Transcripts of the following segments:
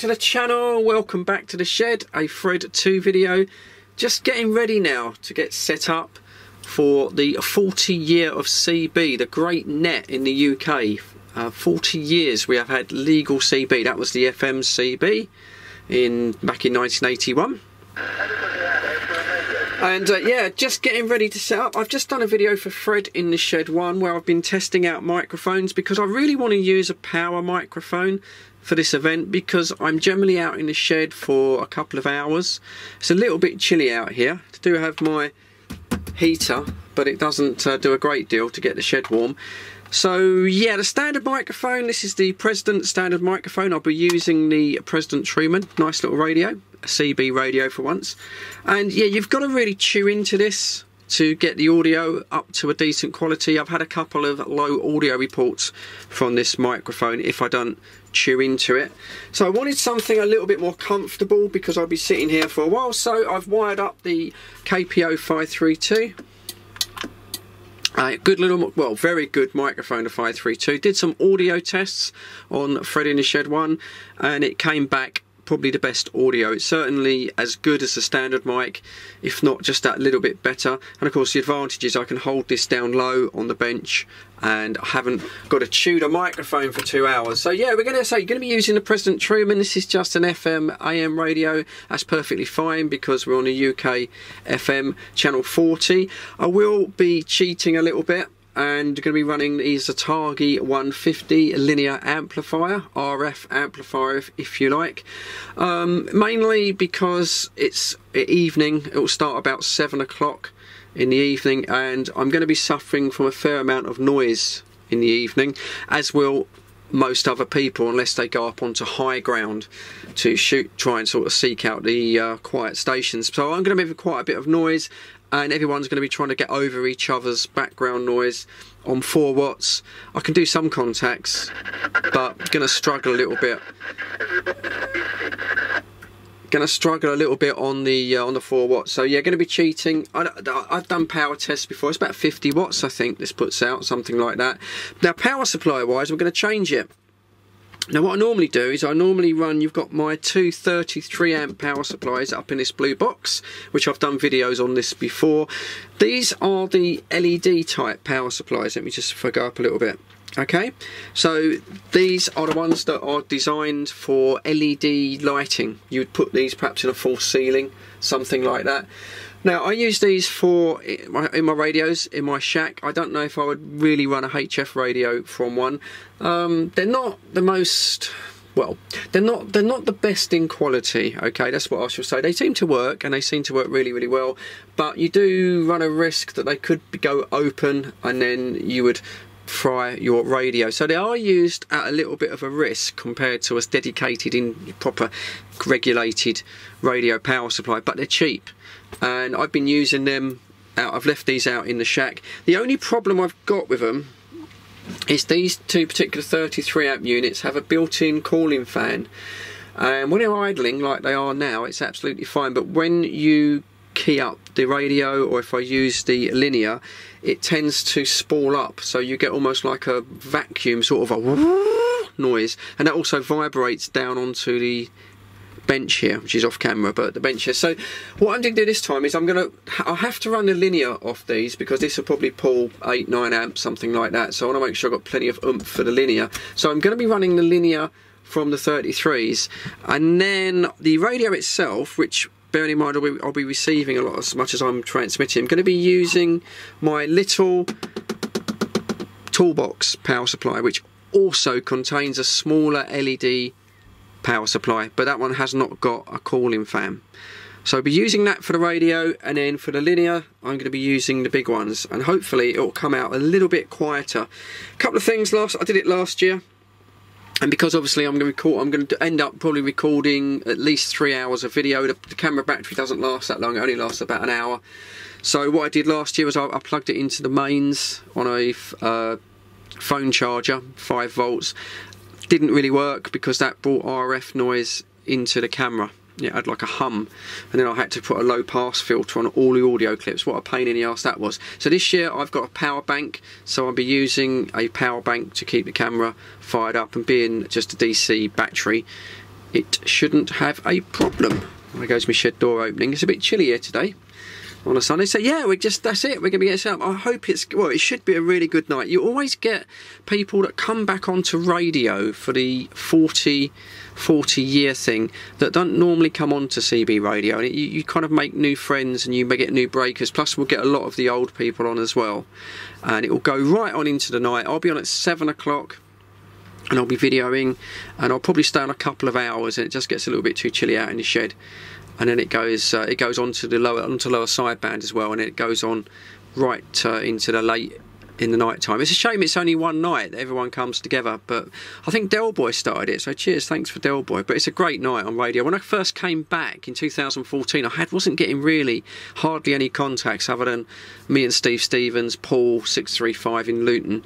to the channel, welcome back to the shed, a Fred 2 video. Just getting ready now to get set up for the 40 year of CB, the great net in the UK. 40 years we have had legal CB. That was the FM CB back in 1981. And yeah, just getting ready to set up. I've just done a video for Fred in the Shed 1 where I've been testing out microphones because I really want to use a power microphone for this event because I'm generally out in the shed for a couple of hours. It's a little bit chilly out here. I do have my heater, but it doesn't do a great deal to get the shed warm. So yeah, the standard microphone, this is the President standard microphone. I'll be using the President Truman, nice little radio, a CB radio for once. And yeah, you've got to really chew into this to get the audio up to a decent quality. I've had a couple of low audio reports from this microphone if I don't chew into it. So I wanted something a little bit more comfortable because I'll be sitting here for a while. So I've wired up the KPO 532. Good little, well, very good microphone, the 532. Did some audio tests on Fred in the Shed 1 and it came back probably the best audio. It's certainly as good as the standard mic, if not just that little bit better. And of course the advantage is I can hold this down low on the bench and I haven't got to chew the microphone for 2 hours. So yeah, we're going to be using the President Truman. This is just an FM AM radio. That's perfectly fine because we're on the UK FM channel 40. I will be cheating a little bit and going to be running the Zatagi 150 linear amplifier, RF amplifier if you like, mainly because it's evening. It will start about 7 o'clock in the evening and I'm going to be suffering from a fair amount of noise in the evening, as will most other people unless they go up onto high ground to try and sort of seek out the quiet stations. So I'm going to be quite a bit of noise and everyone's going to be trying to get over each other's background noise on 4 watts. I can do some contacts, but going to struggle a little bit. Going to struggle a little bit on the 4 watts. So yeah, going to be cheating. I've done power tests before. It's about 50 watts, I think this puts out, something like that. Now, power supply wise, we're going to change it. Now what I normally do is I normally run, you've got my two 33 amp power supplies up in this blue box, which I've done videos on this before. These are the LED type power supplies. Let me just go up a little bit. Okay, so these are the ones that are designed for LED lighting. You would put these perhaps in a false ceiling, something like that. Now I use these in my radios in my shack. I don't know if I would really run a HF radio from one. They're not the most, well, they're not the best in quality. Okay, that's what I should say. They seem to work and they seem to work really, really well, but you do run a risk that they could go open and then you would fry your radio. So they are used at a little bit of a risk compared to a dedicated in proper regulated radio power supply, but they're cheap and I've been using them out. I've left these out in the shack. The only problem I've got with them is these two particular 33 amp units have a built-in cooling fan, and when they're idling like they are now it's absolutely fine, but when you key up the radio or if I use the linear, it tends to spool up, so you get almost like a vacuum sort of a noise, and that also vibrates down onto the bench here, which is off camera, but the bench here. So what I'm going to do this time is I'll have to run the linear off these because this will probably pull 8-9 amps, something like that, so I want to make sure I've got plenty of oomph for the linear. So I'm going to be running the linear from the 33s, and then the radio itself, which bearing in mind I'll be receiving a lot as much as I'm transmitting, I'm going to be using my little toolbox power supply, which also contains a smaller LED power supply, but that one has not got a cooling fan. So I'll be using that for the radio, and then for the linear I'm going to be using the big ones, and hopefully it will come out a little bit quieter. A couple of things, I did it last year, and because obviously I'm going to end up probably recording at least 3 hours of video. The camera battery doesn't last that long, it only lasts about an hour. So what I did last year was I plugged it into the mains on a phone charger, 5 volts. Didn't really work because that brought RF noise into the camera. It had like a hum, and then I had to put a low pass filter on all the audio clips. What a pain in the arse that was. So this year I've got a power bank, so I'll be using a power bank to keep the camera fired up, and being just a DC battery, it shouldn't have a problem. There goes my shed door opening. It's a bit chilly here today on a Sunday, so yeah, that's it, we're going to get set up. I hope it should be a really good night. You always get people that come back onto radio for the 40 year thing that don't normally come on to CB radio, and you kind of make new friends and you may get new breakers, plus we'll get a lot of the old people on as well, and it will go right on into the night. I'll be on at 7 o'clock and I'll be videoing, and I'll probably stay on a couple of hours, and it just gets a little bit too chilly out in the shed. And then it goes onto the lower sideband as well, and it goes on right into the late in the night time. It's a shame it's only one night that everyone comes together, but I think Del Boy started it, so cheers, thanks for Del Boy. But it's a great night on radio. When I first came back in 2014, I wasn't getting really hardly any contacts other than me and Steve Stevens, Paul 635 in Luton.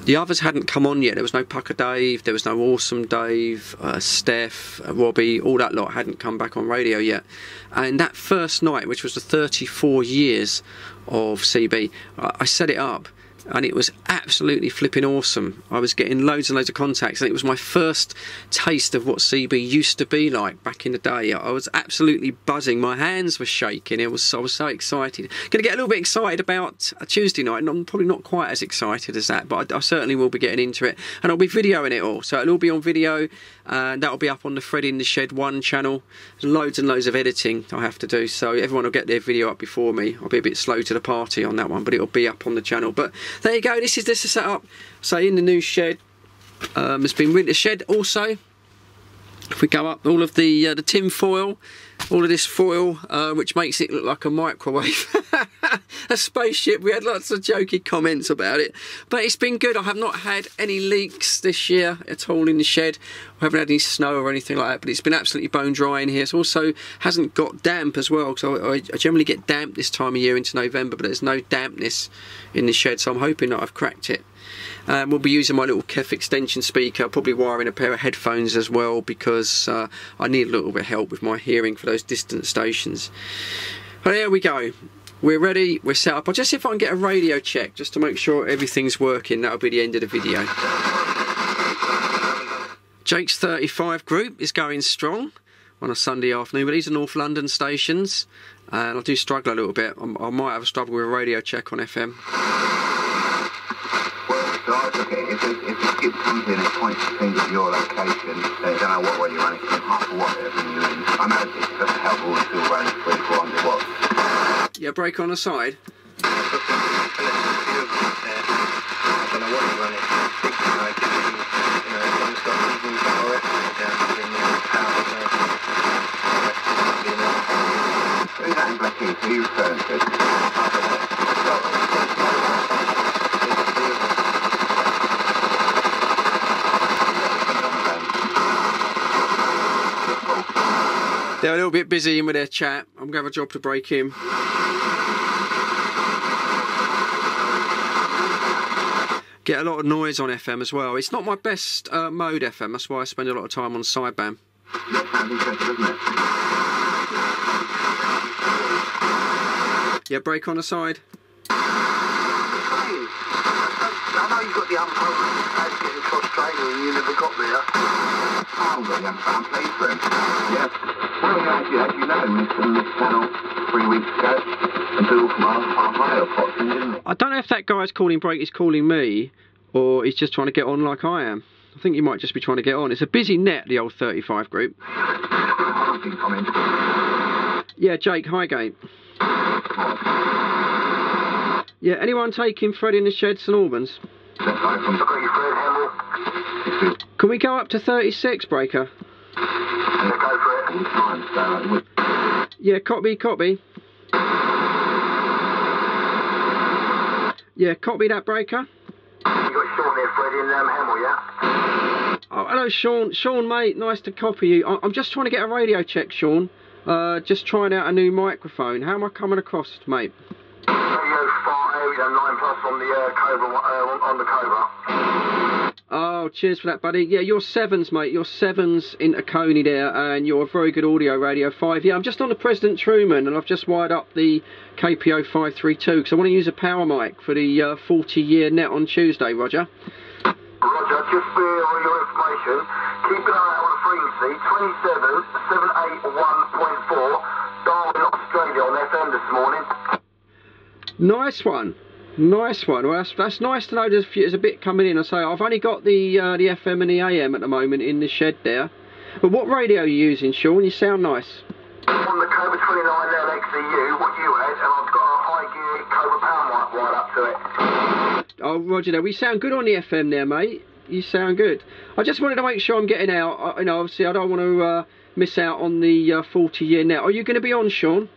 The others hadn't come on yet. There was no Pucker Dave, there was no Awesome Dave, Steph, Robbie, all that lot hadn't come back on radio yet. And that first night, which was the 34 years of CB, I set it up, and it was absolutely flipping awesome. I was getting loads and loads of contacts, and it was my first taste of what CB used to be like back in the day. I was absolutely buzzing. My hands were shaking. I was so excited. Going to get a little bit excited about a Tuesday night, and I'm probably not quite as excited as that, but I certainly will be getting into it, and I'll be videoing it all. So it'll all be on video, and that'll be up on the Fred in the Shed 1 channel. There's loads and loads of editing I have to do, so everyone will get their video up before me. I'll be a bit slow to the party on that one, but it'll be up on the channel. But there you go, this is the setup. So in the new shed, it's been winter shed also. If we go up, all of the tin foil, all of this foil, which makes it look like a microwave, a spaceship. We had lots of jokey comments about it, but it's been good. I have not had any leaks this year at all in the shed. We haven't had any snow or anything like that, but it's been absolutely bone dry in here. It also hasn't got damp as well, so I generally get damp this time of year into November, but there's no dampness in the shed, so I'm hoping that I've cracked it. We'll be using my little Kef extension speaker, probably wiring a pair of headphones as well, because I need a little bit of help with my hearing for those distant stations. But there we go. We're ready, we're set up. I'll just see if I can get a radio check just to make sure everything's working. That'll be the end of the video. Jake's 35 group is going strong on a Sunday afternoon, but these are North London stations, and I do struggle a little bit. I might have a struggle with a radio check on FM. If the skip comes in, it points the finger to your location. They don't know what way you're running, half a watt you're in. I know it's just helpful if you're running 300-400 watts. Yeah, brake on the side. I don't know what you're running. Who's that in Black Heath? Who are you referring to? They're a little bit busy in with their chat. I'm going to have a job to break him. Get a lot of noise on FM as well. It's not my best mode FM, that's why I spend a lot of time on sideband. Yeah, brake on the side. I know you've got the unprogram getting across Australia and you never got there. I've got the unprogram place for him. Yes. Well, as you know, we filmed this channel 3 weeks ago and do from our higher pots, didn't it? I don't know if that guy's calling brake is calling me, or he's just trying to get on like I am. I think he might just be trying to get on. It's a busy net, the old 35 group. Yeah, Jake Highgate. Yeah, anyone taking Fred in the Shed St Albans? Can we go up to 36, Breaker? Yeah, copy. Yeah, copy that, Breaker. You got Sean here, Fred, in Hemel, yeah? Oh, hello, Sean. Sean, mate, nice to copy you. I'm just trying to get a radio check, Sean. Just trying out a new microphone. How am I coming across, mate? Radio 5, 9 plus on the Cobra, on the Cobra. Oh, cheers for that, buddy. Yeah, you're 7s, mate. You're 7s into Coney there, and you're a very good audio, Radio 5. Yeah, I'm just on the President Truman, and I've just wired up the KPO 532, because I want to use a power mic for the 40-year net on Tuesday, Roger. Roger, just for your information, keep an eye out on the frequency, 27781.4, Darwin, Australia on FM this morning. Nice one. Nice one. Well, that's nice to know there's a bit coming in. I say I've only got the FM and the AM at the moment in the shed there. But what radio are you using, Sean? You sound nice. I'm on the Cobra 29 LXEU, what you had, and I've got a high gear Cobra power mic right up to it. Oh, Roger, there. We sound good on the FM there, mate. You sound good. I just wanted to make sure I'm getting out. You know, obviously I don't want to miss out on the 40-year net. Are you going to be on, Sean?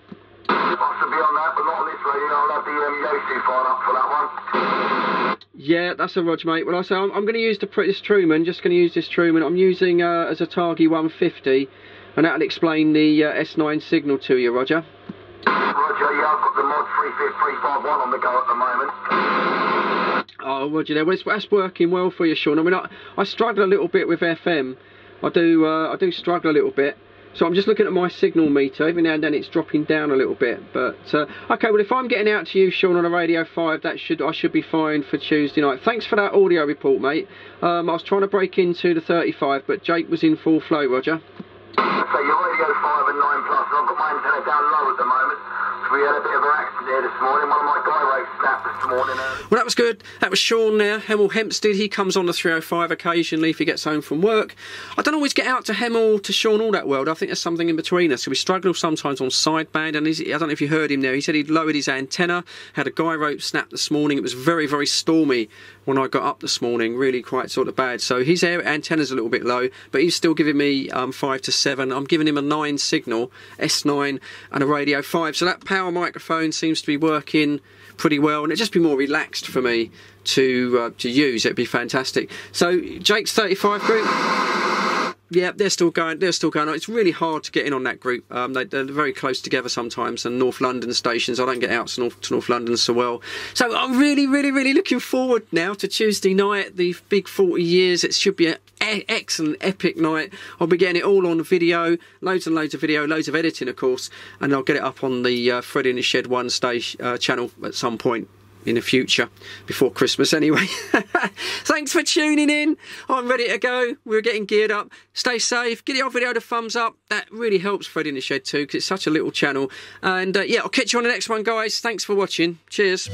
I should be on that, but not on this radio. I'll have the Yossi fire up for that one. Yeah, that's a Roger, mate. Well, I say I'm going to use this Truman. Just going to use this Truman. I'm using as a Targi 150, and that'll explain the S9 signal to you, Roger. Roger, yeah, I've got the mod 35351 on the go at the moment. Oh, Roger, there. Well, that's working well for you, Sean. I mean, I struggle a little bit with FM. I do struggle a little bit. So I'm just looking at my signal meter. Every now and then it's dropping down a little bit. But okay, well, if I'm getting out to you, Sean, on a Radio 5, I should be fine for Tuesday night. Thanks for that audio report, mate. I was trying to break into the 35, but Jake was in full flow, Roger. So your Radio 5 and 9 plus, and I've got my antenna down low at the moment. So we had a bit of an accident here this morning. One of my guy rakes snapped this morning. Well, that was good. That was Sean there, Hemel Hempstead. He comes on the 305 occasionally if he gets home from work. I don't always get out to Hemel, to Sean all that well. I think there's something in between us. So we struggle sometimes on sideband, and I don't know if you heard him there. He said he'd lowered his antenna, had a guy rope snap this morning. It was very, very stormy when I got up this morning, really quite sort of bad. So his antenna's a little bit low, but he's still giving me 5 to 7. I'm giving him a 9 signal, S9, and a Radio 5. So that power microphone seems to be working pretty well, and it'd just be more relaxed for me to use. It'd be fantastic. So Jake's 35 group. Yeah, they're still going. It's really hard to get in on that group. They're very close together sometimes, and North London stations. I don't get out to North London so well. So I'm really, really, really looking forward now to Tuesday night, the big 40 years. It should be an excellent, epic night. I'll be getting it all on video, loads and loads of video, loads of editing, of course, and I'll get it up on the Fred in the Shed 1 channel at some point in the future, before Christmas anyway. Thanks for tuning in. I'm ready to go. We're getting geared up. Stay safe. Give the old video the thumbs up. That really helps Fred in the Shed too, because it's such a little channel. And yeah, I'll catch you on the next one, guys. Thanks for watching. Cheers.